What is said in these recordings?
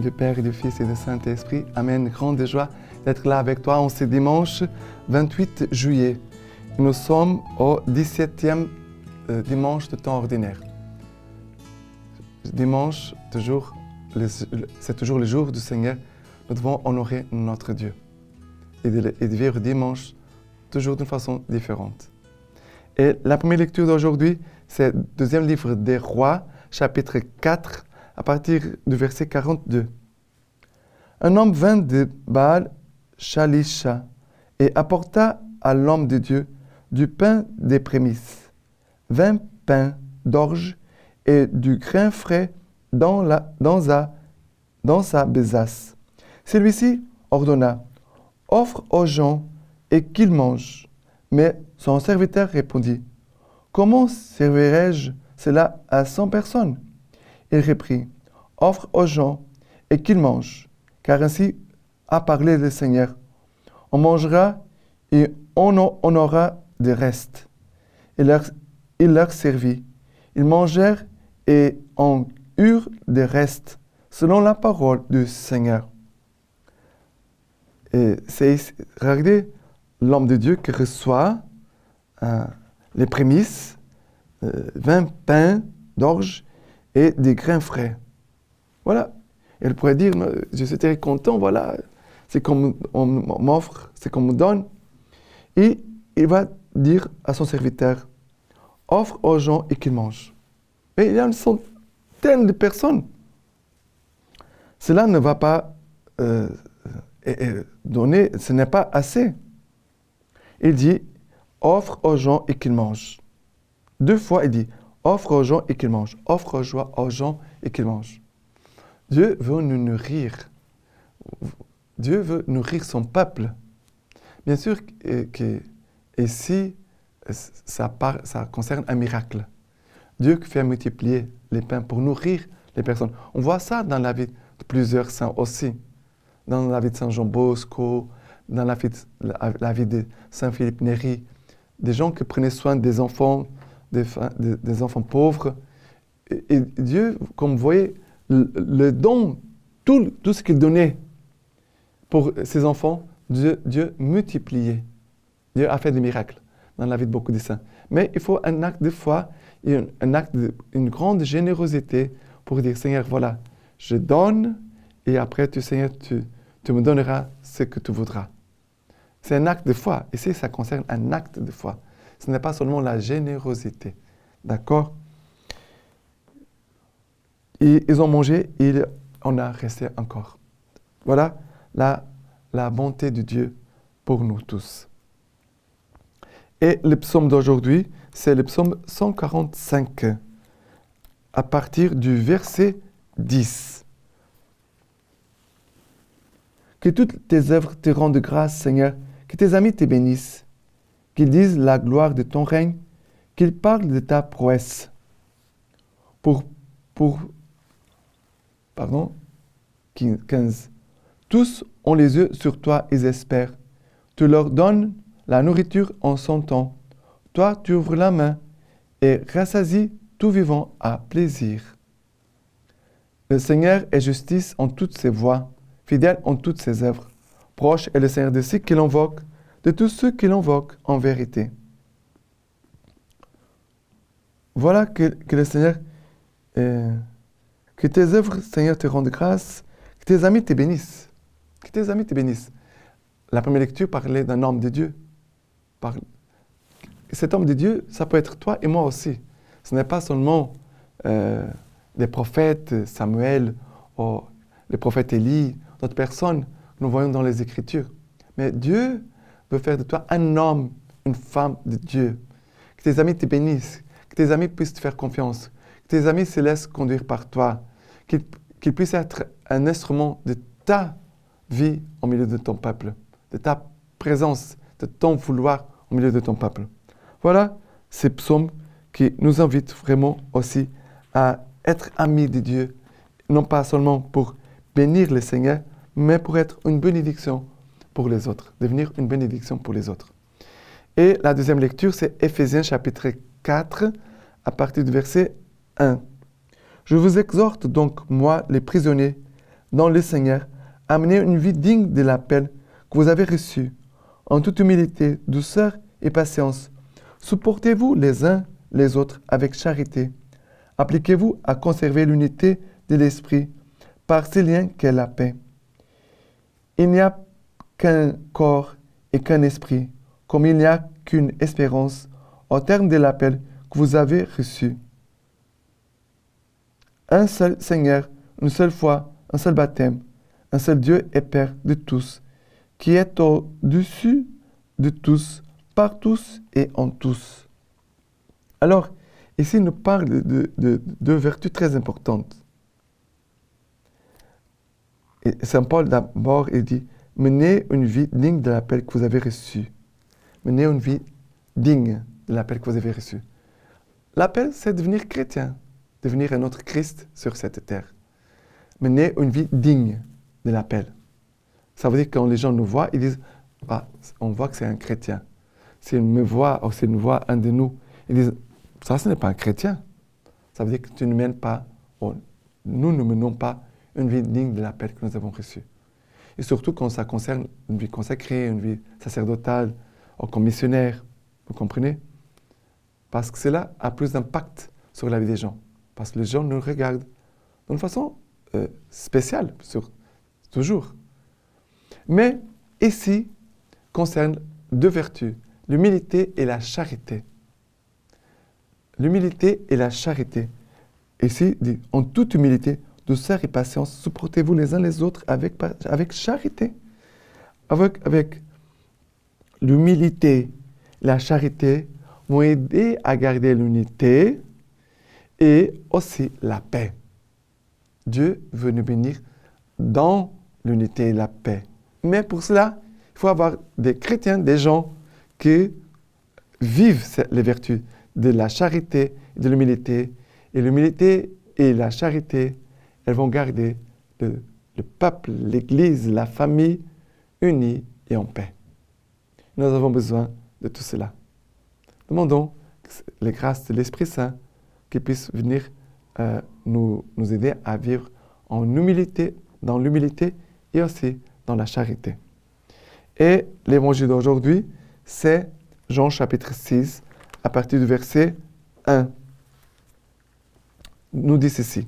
du Père et du Fils et du Saint-Esprit. Amen. Grande joie d'être là avec toi en ce dimanche 28 juillet. Nous sommes au 17e dimanche de temps ordinaire. Dimanche, c'est toujours le jour du Seigneur. Nous devons honorer notre Dieu et de vivre dimanche toujours d'une façon différente. Et la première lecture d'aujourd'hui, c'est le deuxième livre des Rois, chapitre 4, à partir du verset 42. Un homme vint de Baal Shalisha et apporta à l'homme de Dieu du pain des prémices, 20 pains d'orge et du grain frais dans sa besace. Celui-ci ordonna, « Offre aux gens et qu'ils mangent. » Mais son serviteur répondit, « Comment servirai-je cela à 100 personnes ?» Il reprit, « Offre aux gens et qu'ils mangent, car ainsi a parlé le Seigneur. On mangera et on aura des restes. » Il leur servit. Ils mangèrent et en eurent des restes, selon la parole du Seigneur. Et regardez l'homme de Dieu qui reçoit les prémices, 20 pains d'orge et des grains frais. Voilà. Elle pourrait dire, je suis très content, voilà, c'est comme on m'offre, c'est comme on me donne. Et il va dire à son serviteur, offre aux gens et qu'ils mangent. Mais il y a une centaine de personnes. Cela ne va pas donner, ce n'est pas assez. Il dit, offre aux gens et qu'ils mangent. 2 fois, il dit, offre aux gens et qu'ils mangent. Offre aux gens et qu'ils mangent. Dieu veut nous nourrir. Dieu veut nourrir son peuple. Bien sûr que ici, ça concerne un miracle. Dieu qui fait multiplier les pains pour nourrir les personnes. On voit ça dans la vie de plusieurs saints aussi. Dans la vie de Saint Jean Bosco, dans la vie de Saint Philippe Néri. Des gens qui prenaient soin des enfants, des enfants pauvres. Et Dieu, comme vous voyez, le don, tout ce qu'il donnait pour ses enfants, Dieu multipliait. Dieu a fait des miracles dans la vie de beaucoup de saints. Mais il faut un acte de foi et un acte une grande générosité pour dire, Seigneur, voilà, je donne et après, Seigneur, tu me donneras ce que tu voudras. C'est un acte de foi. Ici, ça concerne un acte de foi. Ce n'est pas seulement la générosité. D'accord? Et ils ont mangé et on a resté encore. Voilà la bonté de Dieu pour nous tous. Et le psaume d'aujourd'hui, c'est le psaume 145, à partir du verset 10. Que toutes tes œuvres te rendent grâce, Seigneur, que tes amis te bénissent, qu'ils disent la gloire de ton règne, qu'ils parlent de ta prouesse. 15. Tous ont les yeux sur toi et espèrent. Tu leur donnes la nourriture en son temps. Toi, tu ouvres la main et rassasies tout vivant à plaisir. Le Seigneur est justice en toutes ses voies, fidèle en toutes ses œuvres. Proche est le Seigneur de ceux qui l'invoquent, de tous ceux qui l'invoquent en vérité. Voilà que le Seigneur, que tes œuvres, Seigneur, te rendent grâce, que tes amis te bénissent. Que tes amis te bénissent. La première lecture parlait d'un homme de Dieu. Cet homme de Dieu, ça peut être toi et moi aussi. Ce n'est pas seulement des prophètes, Samuel, ou les prophètes Élie, d'autres personnes que nous voyons dans les Écritures. Mais Dieu veut faire de toi un homme, une femme de Dieu. Que tes amis te bénissent, que tes amis puissent te faire confiance, que tes amis se laissent conduire par toi, qu'ils puissent être un instrument de ta vie au milieu de ton peuple, de ta présence, de ton vouloir au milieu de ton peuple. Voilà ces psaumes qui nous invitent vraiment aussi à être amis de Dieu, non pas seulement pour bénir le Seigneur, mais pour être une bénédiction pour les autres, devenir une bénédiction pour les autres. Et la deuxième lecture, c'est Éphésiens chapitre 4, à partir du verset 1. Je vous exhorte donc, moi, les prisonniers, dans le Seigneur, à mener une vie digne de l'appel que vous avez reçu, en toute humilité, douceur et patience. Supportez-vous les uns les autres avec charité. Appliquez-vous à conserver l'unité de l'esprit par ces liens qu'est la paix. Il n'y a qu'un corps et qu'un esprit, comme il n'y a qu'une espérance au terme de l'appel que vous avez reçu. Un seul Seigneur, une seule foi, un seul baptême, un seul Dieu et Père de tous, qui est au-dessus de tous, par tous et en tous. Alors, ici, il nous parle de deux vertus très importantes. Et Saint Paul, d'abord, il dit, menez une vie digne de l'appel que vous avez reçu. Menez une vie digne de l'appel que vous avez reçu. L'appel, c'est devenir chrétien, devenir un autre Christ sur cette terre. Menez une vie digne de l'appel. Ça veut dire que quand les gens nous voient, ils disent, ah, on voit que c'est un chrétien. S'ils me voient, ou s'ils nous voient, un de nous, ils disent, ça, ce n'est pas un chrétien. Ça veut dire que tu ne mènes pas, nous ne menons pas une vie digne de l'appel que nous avons reçu. Et surtout quand ça concerne une vie consacrée, une vie sacerdotale, ou comme missionnaire, vous comprenez? Parce que cela a plus d'impact sur la vie des gens. Parce que les gens nous regardent d'une façon spéciale, toujours. Mais ici, concerne deux vertus, l'humilité et la charité. L'humilité et la charité. Ici, dit, en toute humilité, douceur et patience, supportez-vous les uns les autres avec charité. Avec l'humilité, la charité vont aider à garder l'unité et aussi la paix. Dieu veut nous bénir dans l'unité et la paix. Mais pour cela, il faut avoir des chrétiens, des gens qui vivent les vertus de la charité et de l'humilité. Et l'humilité et la charité, elles vont garder le peuple, l'Église, la famille unis et en paix. Nous avons besoin de tout cela. Demandons les grâces de l'Esprit Saint qui puissent venir nous aider à vivre en humilité, dans l'humilité et aussi dans la charité. Et l'évangile d'aujourd'hui, c'est Jean chapitre 6, à partir du verset 1. Nous dit ceci.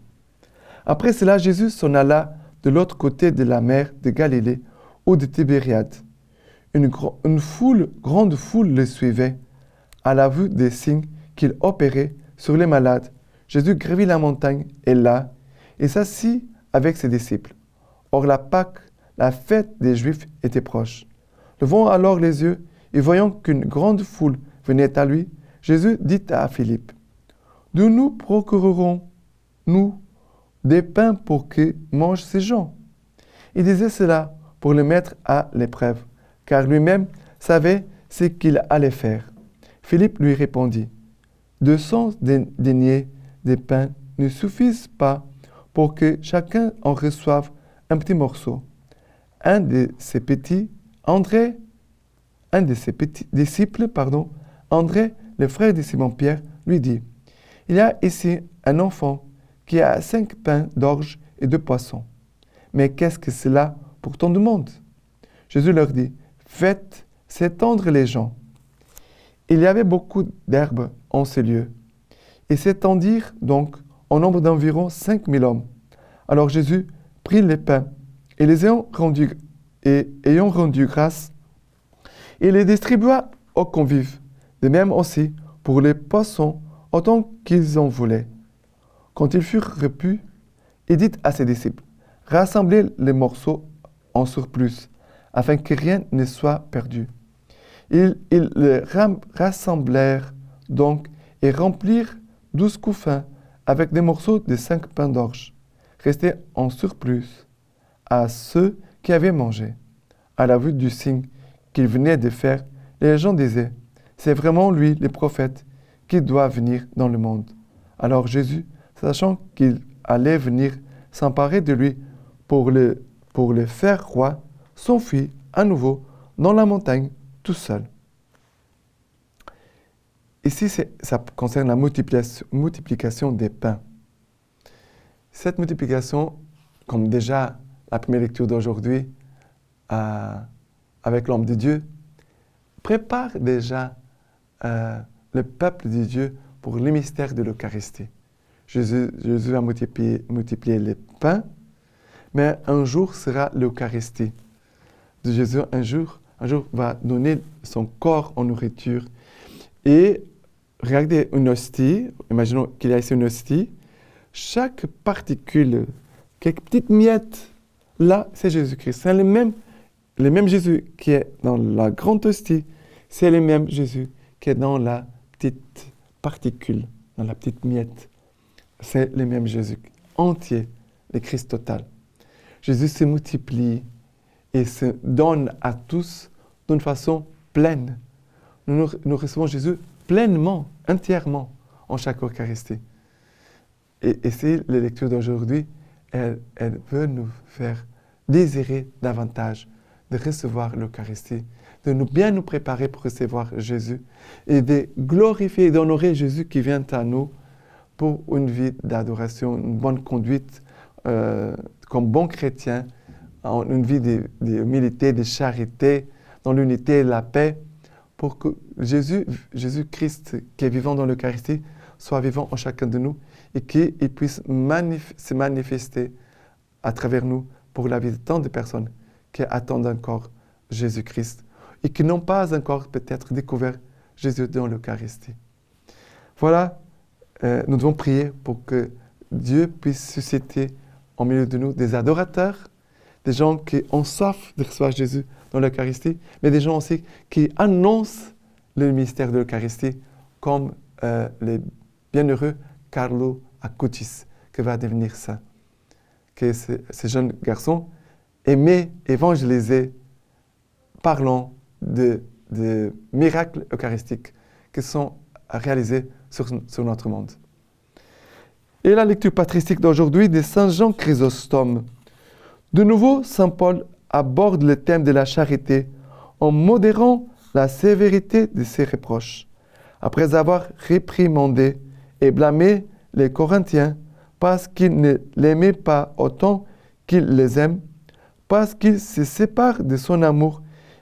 Après cela, Jésus s'en alla de l'autre côté de la mer de Galilée ou de Tibériade. Une grande foule le suivait. À la vue des signes qu'il opérait sur les malades, Jésus gravit la montagne et là, il s'assit avec ses disciples. Or la Pâque, la fête des Juifs, était proche. Levant alors les yeux et voyant qu'une grande foule venait à lui, Jésus dit à Philippe, « D'où nous procurerons-nous des pains pour que mangent ces gens ?» Il disait cela pour le mettre à l'épreuve, car lui-même savait ce qu'il allait faire. Philippe lui répondit, « 200 deniers de pain ne suffisent pas pour que chacun en reçoive un petit morceau. » Un de ses disciples, André, le frère de Simon-Pierre, lui dit, « Il y a ici un enfant qui a 5 pains d'orge et 2 poissons. Mais qu'est-ce que cela pour tant de monde ?» Jésus leur dit, « Faites s'étendre les gens. » Il y avait beaucoup d'herbes en ces lieux. Ils s'étendirent donc en nombre d'environ 5000 hommes. Alors Jésus prit les pains et les ayant rendu grâce, il les distribua aux convives. De même aussi pour les poissons, autant qu'ils en voulaient. Quand ils furent repus, il dit à ses disciples, « Rassemblez les morceaux en surplus, afin que rien ne soit perdu. » Ils les rassemblèrent donc et remplirent 12 couffins avec des morceaux de 5 pains d'orge, restés en surplus à ceux qui avaient mangé. À la vue du signe qu'il venait de faire, les gens disaient, « C'est vraiment lui, le prophète, qui doit venir dans le monde. » Alors Jésus, sachant qu'il allait venir s'emparer de lui pour le faire roi, s'enfuit à nouveau dans la montagne tout seul. Ici, ça concerne la multiplication des pains. Cette multiplication, comme déjà la première lecture d'aujourd'hui avec l'homme de Dieu, prépare déjà le peuple de Dieu pour le mystère de l'Eucharistie. Jésus a multiplié les pains, mais un jour sera l'Eucharistie. Jésus, un jour, va donner son corps en nourriture. Et regardez une hostie, imaginons qu'il y a ici une hostie, chaque particule, quelques petites miettes, là, c'est Jésus-Christ. C'est le même Jésus qui est dans la grande hostie, c'est le même Jésus qui est dans la petite particule, dans la petite miette. C'est le même Jésus entier, le Christ total. Jésus se multiplie et se donne à tous d'une façon pleine. Nous recevons Jésus pleinement, entièrement, en chaque Eucharistie. Et c'est la lecture d'aujourd'hui, elle veut nous faire désirer davantage de recevoir l'Eucharistie, de bien nous préparer pour recevoir Jésus et de glorifier et d'honorer Jésus qui vient à nous pour une vie d'adoration, une bonne conduite comme bon chrétien, une vie d'humilité, de charité, dans l'unité et la paix, pour que Jésus-Christ qui est vivant dans l'Eucharistie soit vivant en chacun de nous et qu'il puisse se manifester à travers nous pour la vie de tant de personnes qui attendent encore Jésus-Christ et qui n'ont pas encore peut-être découvert Jésus dans l'Eucharistie. Voilà, nous devons prier pour que Dieu puisse susciter au milieu de nous des adorateurs, des gens qui ont soif de recevoir Jésus dans l'Eucharistie, mais des gens aussi qui annoncent le mystère de l'Eucharistie, comme le bienheureux Carlo Acutis, qui va devenir saint. Que ces jeunes garçons aimaient évangéliser, parlant de miracles eucharistiques qui sont réalisés sur notre monde. Et la lecture patristique d'aujourd'hui de Saint Jean Chrysostome. De nouveau, Saint Paul aborde le thème de la charité en modérant la sévérité de ses reproches. Après avoir réprimandé et blâmé les Corinthiens parce qu'ils ne l'aimaient pas autant qu'il les aime, parce qu'ils se séparent de son amour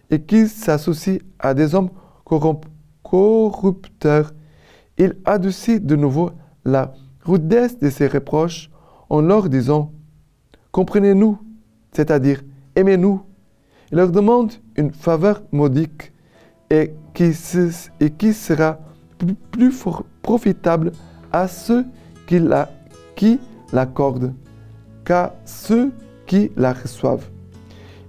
et qu'ils s'associent à des hommes corrupteurs, il adoucit de nouveau la rudesse de ses reproches en leur disant « Comprenez-nous », c'est-à-dire « Aimez-nous ». Il leur demande une faveur modique et qui sera plus profitable à ceux qui l'accordent qu'à ceux qui la reçoivent.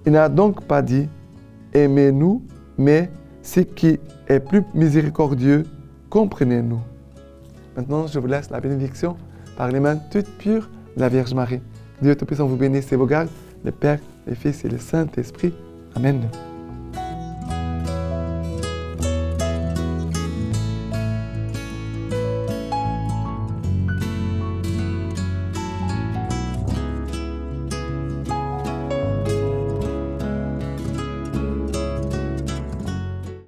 Il n'a donc pas dit « Aimez-nous », mais ce qui est plus miséricordieux, comprenez-nous. Maintenant, je vous laisse la bénédiction par les mains toutes pures de la Vierge Marie. Dieu Tout-Puissant vous bénisse et vous garde, le Père, le Fils et le Saint-Esprit. Amen.